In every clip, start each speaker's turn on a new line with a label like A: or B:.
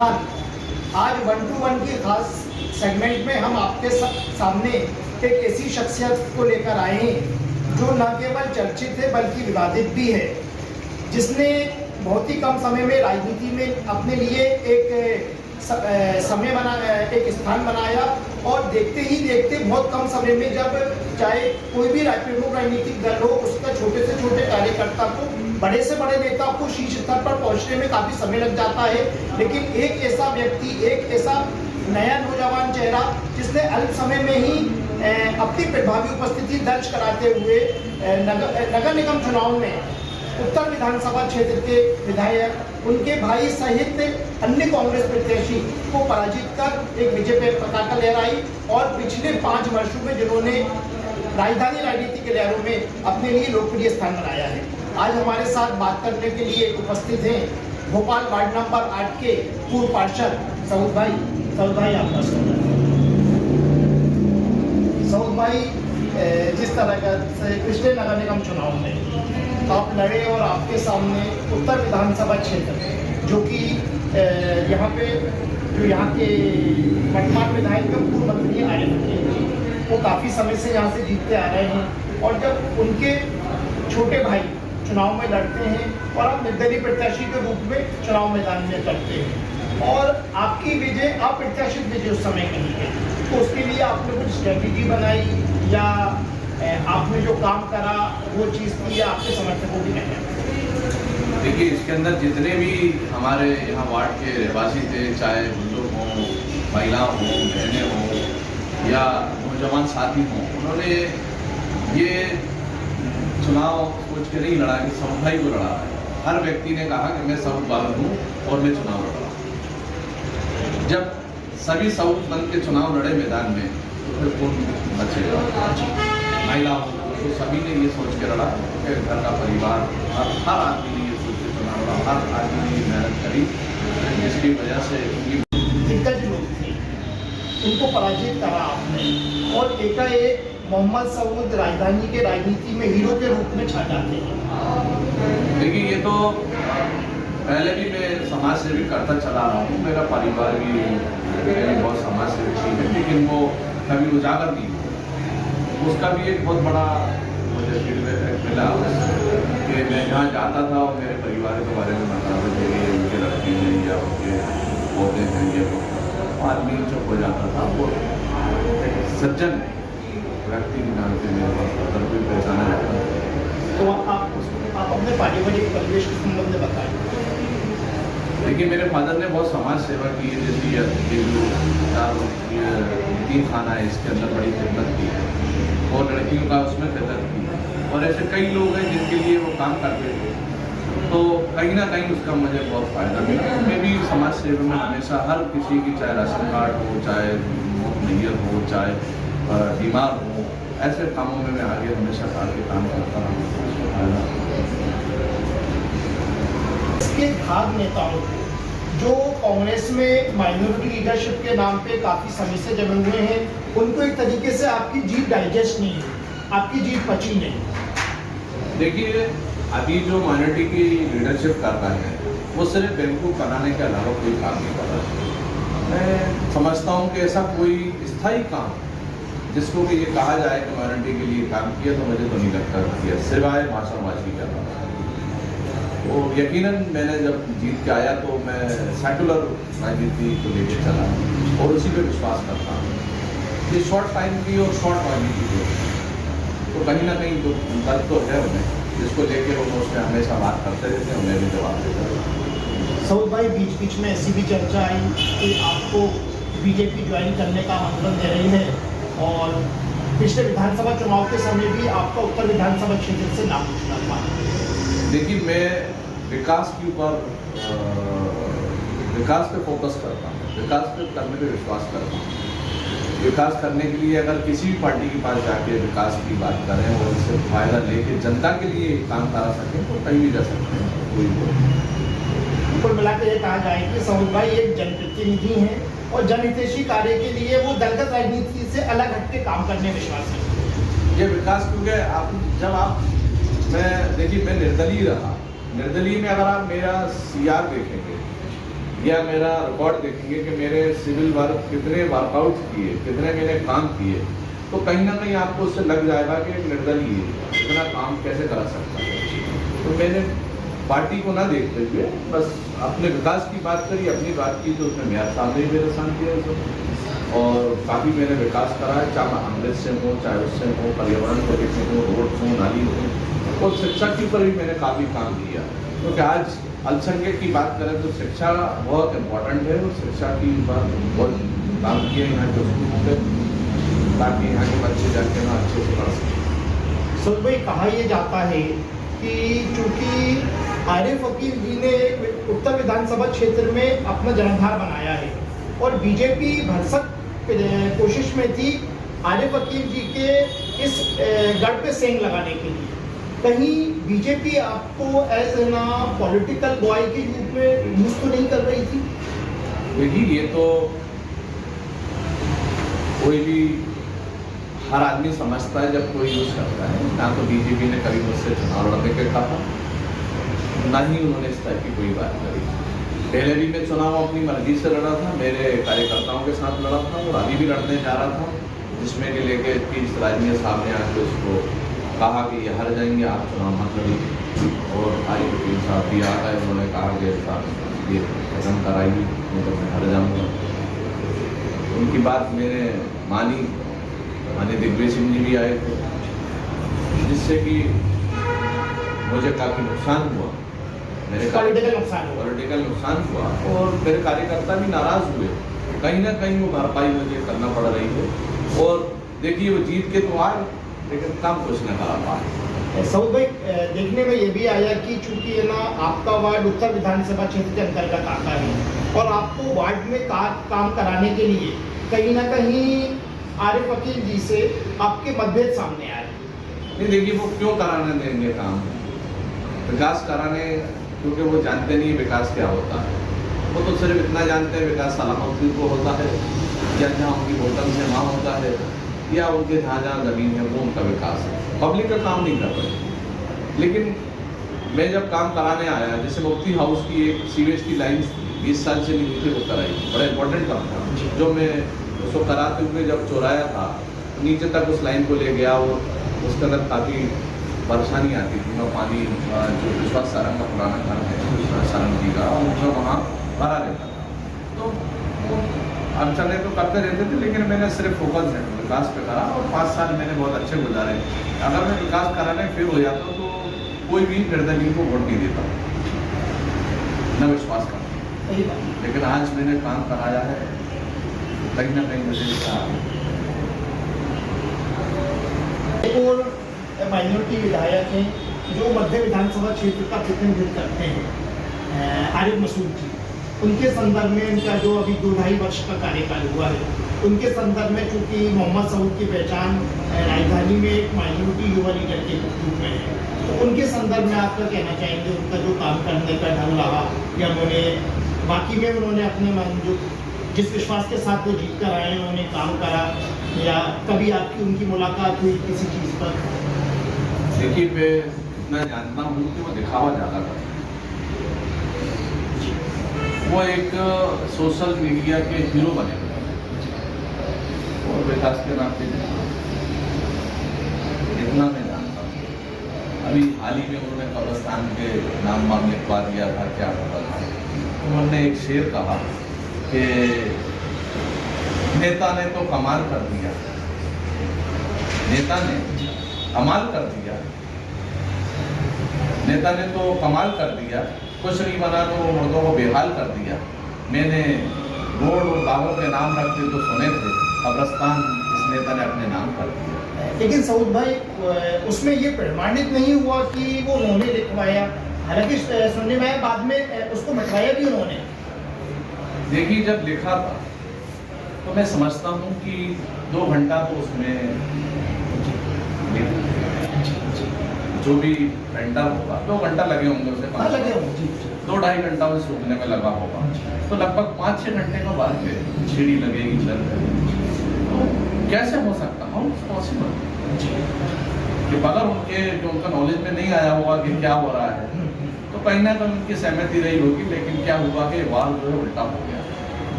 A: आज 1 to 1 की खास सेगमेंट में हम आपके सामने एक ऐसी शख्सियत को लेकर आए हैं जो न केवल चर्चित है बल्कि विवादित भी है, जिसने बहुत ही कम समय में राजनीति में अपने लिए एक स्थान बनाया और देखते ही देखते बहुत कम समय में जब चाहे कोई भी प्रमुख राजनीतिक दल हो, उसका छोटे से छोटे कार्यकर्ता को बड़े से बड़े नेता को शीर्ष स्तर पर पहुंचने में काफी समय लग जाता है, लेकिन एक ऐसा व्यक्ति, एक ऐसा नया नौजवान चेहरा जिसने अल्प समय में ही अपनी प्रभावी उपस्थिति दर्ज कराते हुए नगर निगम चुनाव में उत्तर विधानसभा क्षेत्र के विधायक, उनके भाई सहित अन्य कांग्रेस प्रत्याशी को पराजित कर एक विजय पे पताका लहराई और पिछले 5 वर्षों में जिन्होंने राजधानी राजनीति के लहरों में अपने लिए लोकप्रिय स्थान बनाया है। आज हमारे साथ बात करने के लिए उपस्थित हैं भोपाल वार्ड नंबर 8 के पूर्व पार्षद सऊद भाई। सऊद भाई, आपका सऊद भाई, जिस तरह से पिछले नगर निगम चुनाव में आप लड़े और आपके सामने उत्तर विधानसभा क्षेत्र जो कि यहाँ पे जो यहाँ के वर्तमान विधायक में पूर्व मंत्री आए थे, वो काफ़ी समय से यहाँ से जीतते आ रहे हैं और जब उनके छोटे भाई चुनाव में लड़ते हैं और आप निर्दलीय प्रत्याशी के रूप में चुनाव मैदान में करते हैं और आपकी विजय अप्रत्याशित विजय उस समय कही है, तो उसके लिए आपने कुछ स्ट्रेटेजी बनाई या आपने जो काम करा वो चीज़ की या आपके समर्थकों की नहीं?
B: देखिए, इसके अंदर जितने भी हमारे यहाँ वार्ड के रहवासी थे, चाहे बुजुर्ग हों, महिला हों, बहनें हों या नौजवान साथी हों, उन्होंने ये चुनाव सोच के नहीं लड़ा कि सऊद भाई को लड़ा है। हर व्यक्ति ने कहा कि मैं सऊद बालन हूँ और मैं चुनाव लड़ रहा हूँ। जब सभी सऊद बन के चुनाव लड़े मैदान में तो फिर कौन बचेगा? महिला हो तो सभी ने ये सोच के लड़ा कि घर का परिवार, हर आदमी ने ये सोच के चुनाव लड़ा, हर आदमी ने ये मेहनत करी, जिसकी वजह से
A: दिग्गज लोग थे उनको पराजित करा आपने और एकाएक मोहम्मद सऊद राजधानी के राजनीति में हीरो के रूप में छा जाते हैं।
B: देखिए, ये तो पहले भी मैं समाज सेवी करता चला रहा हूँ, मेरा परिवार भी बहुत समाज सेवी चीज है, लेकिन वो कभी उजागर नहीं हुआ। उसका भी एक बहुत बड़ा मुझे फीडबैक मिला कि मैं जहाँ जाता था और मेरे परिवार के बारे में बताते थे कि उनके लड़के हैं या उनके पौधे हैं, ये आदमी चुप हो जाता था। वो सज्जन व्यक्ति के नाम से मेरे पास अगर कोई पहचाना जाता है।
A: तो आप अपने पारिवारिक परिवेश के संबंध में बताएं।
B: देखिए, मेरे फादर ने बहुत समाज सेवा की है, जैसे तीन खाना है, इसके अंदर बड़ी खिदमत की है और लड़कियों का उसमें खिदमत की है और ऐसे कई लोग हैं जिनके लिए वो काम करते थे, तो कहीं ना कहीं उसका मुझे बहुत फ़ायदा मिला। मैं भी समाज सेवा में हमेशा हर किसी की, चाहे राशन कार्ड हो, चाहे मैयत हो, चाहे बीमार हो, ऐसे कामों में मैं आगे हमेशा आगे काम करता रहा।
A: इसके भाग नेताओं जो कांग्रेस में माइनॉरिटी लीडरशिप के नाम पे काफी समय से जमे हुए हैं, उनको एक तरीके से आपकी जीत डाइजेस्ट नहीं हुई, आपकी जीत पची नहीं।
B: देखिए, अभी जो माइनॉरिटी की लीडरशिप कर रहा है वो सिर्फ बेवकूफ़ बनाने के अलावा कोई काम नहीं कर रहा। मैं समझता हूँ कि ऐसा कोई स्थायी काम जिसको कि ये कहा जाए कि माइनॉरिटी के लिए काम किया, तो मुझे तो नहीं लगता किया, सिवाय भाषणबाजी कर रहा था। तो यकीनन मैंने जब जीत के आया तो मैं सेकुलर राजनीति को लेकर चला और उसी पे विश्वास करता हूँ। ये शॉर्ट टाइम की और शॉर्ट राजनीति की, तो कहीं ना कहीं जो दर्द तो है उन्हें, जिसको लेकर वो उसमें हमेशा बात करते रहते हैं, मैं भी जवाब देता रहता।
A: सऊद भाई, बीच बीच में ऐसी भी चर्चा आई कि आपको बीजेपी ज्वाइन करने का आमंत्रण दे रही है और पिछले विधानसभा चुनाव के समय भी आपका उत्तर विधानसभा क्षेत्र से नाम उठना था।
B: देखिए, मैं विकास के ऊपर विकास पे फोकस करता हूँ, विकास पे करने पे विश्वास करता हूँ। विकास करने के लिए अगर किसी भी पार्टी के पास जाके विकास की बात करें और उससे फायदा लेके जनता के लिए काम करा सकें तो कहीं भी जा सकते हैं। कोई
A: कुल मिला के ये कहा जाए कि सऊद भाई एक जनप्रतिनिधि हैं और जनहितैषी कार्य के लिए वो दलगत राजनीति से अलग हट के काम करने विश्वास है।
B: ये विकास क्योंकि मैं देखिए, मैं निर्दलीय रहा। निर्दलीय में अगर आप मेरा सीआर देखेंगे या मेरा रिकॉर्ड देखेंगे कि मेरे सिविल वर्क कितने वर्कआउट किए, कितने मैंने काम किए, तो कहीं ना कहीं आपको उससे लग जाएगा कि एक निर्दलीय इतना काम कैसे करा सकता है। तो मैंने पार्टी को ना देखते हुए बस अपने विकास की बात करी, अपनी बात की, तो उसमें मेरा सामने ही मेरा शांति है उसमें। और काफ़ी मैंने विकास करा है, चाहे अमृत से हो, चाहे उससे हो, पर्यावरण को देखने हो, रोड हो, नाली हो, और शिक्षा के ऊपर भी मैंने काफ़ी काम किया। क्योंकि आज अल्पसंख्यक की बात करें तो शिक्षा बहुत इम्पोर्टेंट है, और शिक्षा की बात बहुत काम किया यहाँ के स्कूलों पे, ताकि यहाँ के बच्चे जाके ना अच्छे से पढ़ सकें।
A: सर भाई, कहा यह जाता है कि चूंकि आरिफ वकील जी ने उत्तर विधानसभा क्षेत्र में अपना जनाधार बनाया है और बीजेपी भरसक कोशिश में थी आरिफ वकील जी के इस गढ़ पे सेंग लगाने के लिए, कहीं बीजेपी आपको एज ना पॉलिटिकल बॉय के रूप में यूज तो नहीं कर रही थी?
B: देखिए, ये तो कोई भी हर आदमी समझता है जब कोई यूज करता है। ना तो बीजेपी ने कभी मुझसे चुनाव लड़ने के कहा, ना ही उन्होंने इस तरह की कोई बात करी। पहले भी मैं चुनाव अपनी मर्जी से लड़ा था, मेरे कार्यकर्ताओं के साथ लड़ा था, और अभी भी लड़ने जा रहा था, जिसमें कि लेके इस राजनीय साहब ने आके उसको कहा कि ये हार जाएंगे, आप चुनाव मत लड़िए। और आरिफ वकील साहब भी आ गए, उन्होंने कहा कि साहब ये खत्म कराइए, नहीं तो मैं हार जाऊँगा। उनकी बात मैंने मानी। दिग्विजय सिंह जी भी आए थे, जिससे कि मुझे काफ़ी नुकसान हुआ, मेरे पॉलिटिकल नुकसान हुआ, और मेरे कार्यकर्ता भी नाराज हुए। कहीं ना कहीं वो भरपाई मुझे करना पड़ रही है। और देखिए, वो जीत के तो आए, लेकिन काम कुछ न करा पाए।
A: सऊद भाई, देखने में ये भी आया कि चूंकि है ना आपका वार्ड उत्तर विधानसभा क्षेत्र के अंतर्गत आता है और आपको वार्ड में काम कराने के लिए कहीं ना कहीं आरिफ वकील जी से आपके मतभेद सामने आए।
B: नहीं, देखिए, वो क्यों कराने देंगे काम? विकास कराने, क्योंकि वो जानते नहीं विकास क्या होता है। वो तो सिर्फ इतना जानते हैं विकास सलामती को होता है, या जहाँ उनकी होटल से वहाँ होता है, या उनके जहाँ जहाँ ज़मीन है वो उनका विकास है। पब्लिक का काम नहीं कर रहे। लेकिन मैं जब काम कराने आया, जैसे मुफ्ती हाउस की एक सीवेज की लाइन 20 साल से नहीं थी, वो कराई, बड़ा इंपॉर्टेंट काम था, जो मैं उसको कराते हुए जब चौराया था, नीचे तक उस लाइन को ले गया, और उसके अंदर काफ़ी परेशानी आती थी। मैं पानी जो विश्वास सारंग का पुराना घर है, सारंग जी का, जो वहाँ भरा रहता था। तो हम चले तो करते रहते थे, लेकिन मैंने सिर्फ फोकस है विकास पे करा, और 5 साल मैंने बहुत अच्छे गुजारे। अगर मैं विकास कराने फिर हो जाता तो कोई भी निर्दलीय को वोट नहीं देता, न विश्वास करता। लेकिन आज मैंने काम कराया है, कहीं ना कहीं मुझे
A: एक और माइनॉरिटी विधायक हैं जो मध्य विधानसभा क्षेत्र का प्रतिनिधित्व करते हैं, आरिफ मसूद जी। उनके संदर्भ में उनका जो अभी 2-2.5 वर्ष का कार्यकाल हुआ है, उनके संदर्भ में चूंकि मोहम्मद सऊद की पहचान राजधानी में एक माइनॉरिटी युवा लीडर के रूप में है, तो उनके संदर्भ में आप क्या कहना चाहेंगे? उनका जो काम करने का ढंग रहा, या उन्होंने बाकी में उन्होंने अपने मन जो जिस विश्वास के साथ वो जीत कर आए उन्होंने काम करा, या कभी आपकी उनकी मुलाकात हुई किसी चीज़ पर?
B: देखिए, मैं इतना जानता हूँ कि वो दिखावा ज़्यादा करता है। वो एक सोशल मीडिया के हीरो बने हुए हैं, और विकास के नाते इतना मैं जानता हूँ। अभी हाल ही में उन्होंने कब्रिस्तान के नाम वाम लिखवा दिया था, क्या होता था। उन्होंने एक शेर कहा कि नेता ने तो कमाल कर दिया, नेता ने कमाल कर दिया, नेता ने तो कमाल कर दिया, कुछ नहीं बना तो मुर्दों को बेहाल कर दिया। मैंने रोड और बागों के नाम रखते तो सुने थे, कब्रिस्तान इस नेता ने अपने नाम कर दिया।
A: लेकिन सऊद भाई, उसमें ये प्रमाणित नहीं हुआ कि वो उन्होंने लिखवाया, हालांकि सुनने में आया बाद में उसको मिटवाया भी उन्होंने।
B: देखिए, जब लिखा था तो मैं समझता हूँ कि 2 घंटा तो उसमें जो भी पेंटर होगा 2 घंटा लगे होंगे उसे, 2-2.5 घंटा उसे सूखने में लगा होगा, तो लगभग 5-6 घंटे के बाद फिर सीढ़ी लगेगी, चल रही। तो कैसे हो सकता? हाउ इट्स पॉसिबल कि बगैर उनके जो उनका नॉलेज में नहीं आया होगा कि क्या हो रहा है, तो तो कहीं ना कहीं उनकी सहमति रही होगी, लेकिन क्या हुआ कि वाल जो है उल्टा हो गया।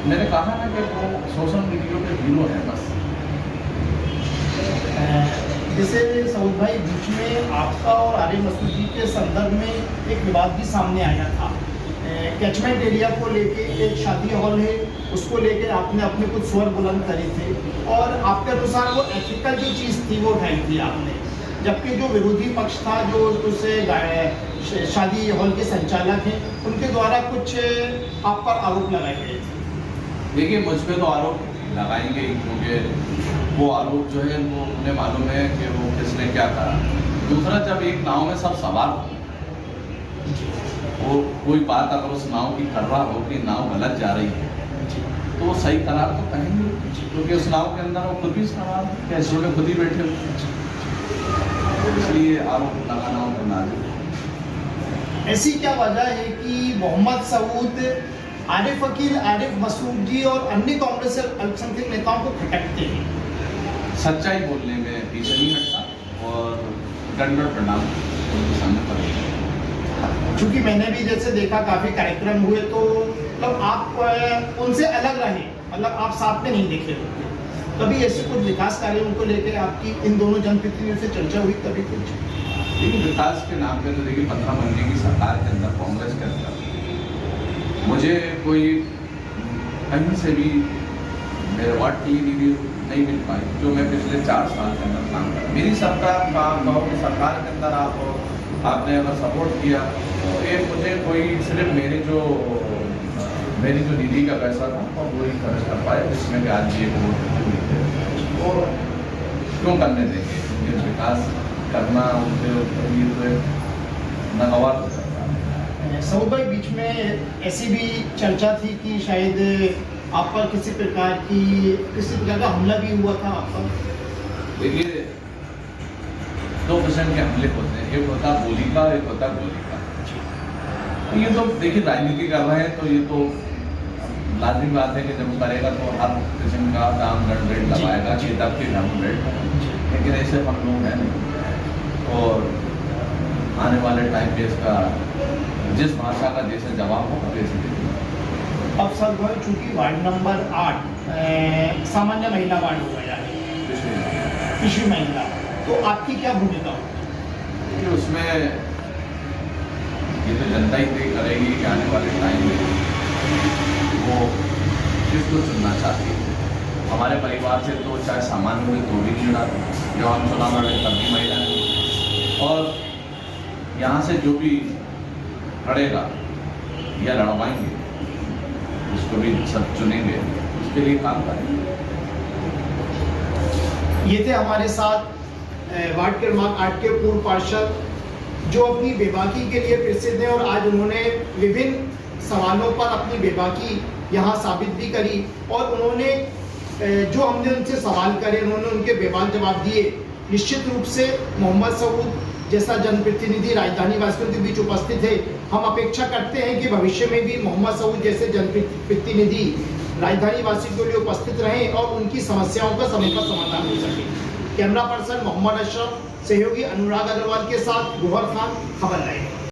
B: मैंने कहा ना कि वो सोशल मीडिया पे हीरो है बस।
A: जैसे सऊद भाई, बीच में आपका और आरिफ मसूद जी के संदर्भ में एक विवाद भी सामने आया था। कैचमेंट एरिया को लेके एक शादी हॉल है, उसको लेके आपने अपने कुछ स्वर बुलंद करे थे और आपके अनुसार वो एथिकल जो चीज़ थी वो उठाई थी आपने, जबकि जो विरोधी पक्ष था, जो उसे शादी हॉल के संचालक हैं, उनके द्वारा कुछ आप पर आरोप लगाए गए थे।
B: देखिए, मुझ पर तो आरोप लगाएंगे ही, क्योंकि वो आरोप जो है वो उन्हें मालूम है कि वो किसने क्या करा। दूसरा, जब एक नाव में सब सवार हो, वो कोई बात अगर उस नाव की कर रहा हो कि नाव गलत जा रही है, तो वो सही करार तो कहेंगे, क्योंकि उस नाव के अंदर वो खुद भी सवार कैसे में खुद ही बैठे हो, इसलिए आरोप लगाना उनको नाजुक।
A: ऐसी क्या वजह है कि मोहम्मद सऊद आरिफ अकील, आरिफ मसूद जी और अन्य कांग्रेस अल्पसंख्यक नेताओं को खटकते हैं?
B: सच्चाई बोलने में पीछे नहीं हटता और दंड प्रणाम उनके सामने करेंगे।
A: चूंकि मैंने भी जैसे देखा काफी कार्यक्रम हुए, तो मतलब आप उनसे अलग रहे, मतलब आप साथ में नहीं दिखे होते। कभी ऐसे कुछ विकास कार्यों को लेकर आपकी इन दोनों जनप्रतिनिधियों से चर्चा हुई कभी कुछ?
B: लेकिन विकास के नाम पे तो देखिए, 15 महीने की सरकार के अंदर, कांग्रेस के अंदर मुझे कोई कहीं से भी मेरे वार्ड की निधि नहीं मिल पाई, जो मैं पिछले 4 साल के अंदर काम करा। मेरी सरकार का कहो कि सरकार के अंदर आपने अगर सपोर्ट किया, तो ये मुझे कोई सिर्फ मेरी जो निधि का पैसा था और वो ही खर्च कर पाए, जिसमें कि आज ये वो क्यों करने देंगे? ये विकास करना उनके लिए तो नागवार हो सकता है।
A: सऊद भाई, बीच में ऐसी भी चर्चा थी कि शायद आप पर किसी प्रकार का हमला भी हुआ था आप पर।
B: देखिए, 2 किस्म के हमले होते हैं, एक होता बोली का, एक होता गोली का। तो ये तो देखिए, राजनीति कर रहे हैं तो ये तो लाजमी बात है कि जब करेगा तो हर किस्म का दाम रेट लगाएगा, किताब के दाम रेट। लेकिन ऐसे हम लोग हैं नहीं, और आने वाले टाइम पे इसका जिस भाषा का जैसे जवाब हो वैसे देंगे।
A: अब सर भाई, चूंकि वार्ड नंबर 8 सामान्य महिला वार्ड हो गया है, पिछली महिला, तो आपकी क्या भूमिका होगी?
B: कि उसमें ये तो जनता ही तय करेगी कि आने वाले टाइम में वो किसको चुनना चाहती है। हमारे परिवार से तो चाहे सामान्य हुए तो भी नहीं लड़ा, जब हम चुनाव लड़े तब भी महिला है, और यहाँ से जो भी लड़ेगा या लड़वाएंगे उसको भी सब चुनेंगे, उसके लिए काम करेंगे।
A: ये थे हमारे साथ वार्ड क्रमांक 8 के पूर्व पार्षद, जो अपनी बेबाकी के लिए प्रसिद्ध हैं, और आज उन्होंने विभिन्न सवालों पर अपनी बेबाकी यहाँ साबित भी करी, और उन्होंने जो हमने उनसे सवाल करे, उन्होंने उनके बेबाक जवाब दिए। निश्चित रूप से मोहम्मद सऊद जैसा जनप्रतिनिधि राजधानी वासियों के बीच उपस्थित है। हम अपेक्षा करते हैं कि भविष्य में भी मोहम्मद सऊद जैसे जनप्रतिनिधि राजधानी वासियों के लिए उपस्थित रहें और उनकी समस्याओं का समय पर समाधान हो सके। कैमरा पर्सन मोहम्मद अशरफ, सहयोगी अनुराग अग्रवाल के साथ गोहर खान, खबर लाइव।